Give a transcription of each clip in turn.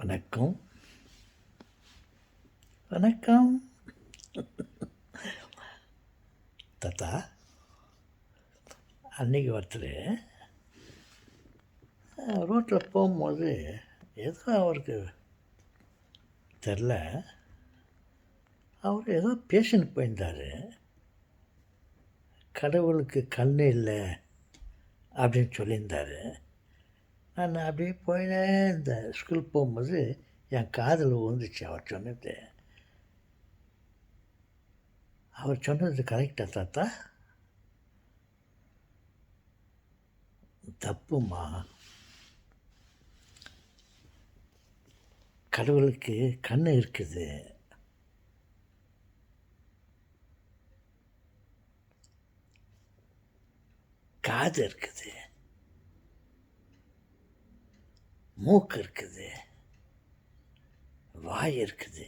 வணக்கம். வணக்கம். தாத்தா, அன்றைக்கி ஒருத்தர் ரோட்டில் போகும்போது ஏதோ அவருக்கு தெரில, அவர் ஏதோ பேஷண்ட் போயிருந்தார். கடவுளுக்கு கண் இல்லை அப்படின்னு சொல்லியிருந்தார். நான் அப்படியே போயினேன். இந்த ஸ்கூல் போகும்போது என் காதில் விழுந்துச்சு அவர் சொன்னது. அவர் சொன்னது கரெக்டாக தாத்தா? தப்புமா. கடவுளுக்கு கண் இருக்குது, காது இருக்குது, மூக்கு இருக்குது, வாய் இருக்குது,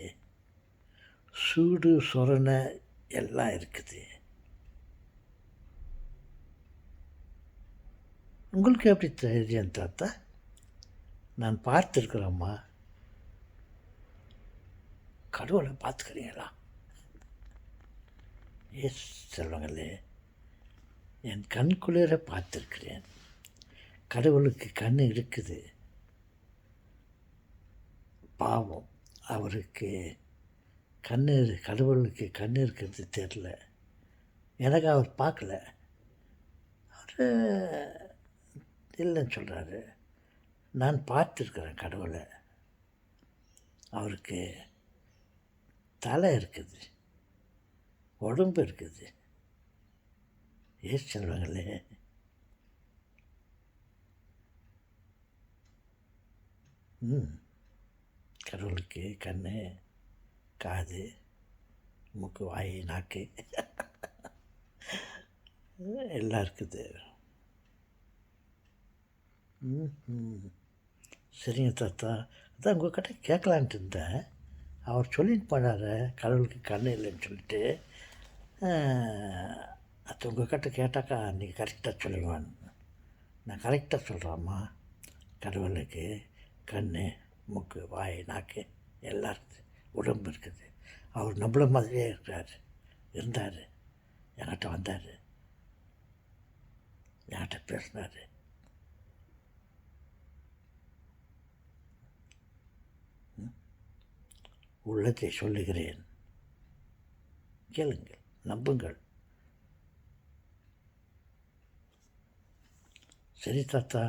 சூடு சொரணை எல்லாம் இருக்குது. உங்களுக்கு எப்படி தெரியும் தாத்தா? நான் பார்த்துருக்குறேம்மா. கடவுளை பார்த்துக்கிறீங்களா? எஸ் செல்வங்களே, என் கண்குளிர பார்த்துருக்கிறேன். கடவுளுக்கு கண் இருக்குது. பாவம், அவருக்கு கடவுளுக்கு கண் இருக்கிறது தெரில. எனக்கு அவர் பார்க்கல. அவர் இல்லைன்னு சொல்கிறாரு. நான் பார்த்துருக்குறேன் கடவுளை. அவருக்கு தலை இருக்குது, உடம்பு இருக்குது. ஏன் செல்வங்களே, கடவுளுக்கு கண், காது, மூக்கு, வாய், நாக்கு எல்லாம் இருக்குது. சரிங்க தாத்தா, அதான் உங்கள்கிட்ட கேட்கலான்ட்டு இருந்தேன். அவர் சொல்லிட்டு போனார் கடவுளுக்கு கண் இல்லைன்னு சொல்லிட்டு. அது உங்கள்கிட்ட கேட்டாக்கா நீங்கள் கரெக்டாக சொல்லுவான்னு. நான் கரெக்டாக சொல்கிறேம்மா. கடவுளுக்கு கண், மூக்கு, வாய், நாக்கு எல்லாம் இருக்குது, உடம்பு இருக்குது. அவர் நம்மள மாதிரியே இருந்தார். என்கிட்ட வந்தார், என்கிட்ட பேசினார். உள்ளத்தை சொல்லுகிறேன், கேளுங்கள், நம்புங்கள். சரி தாத்தா.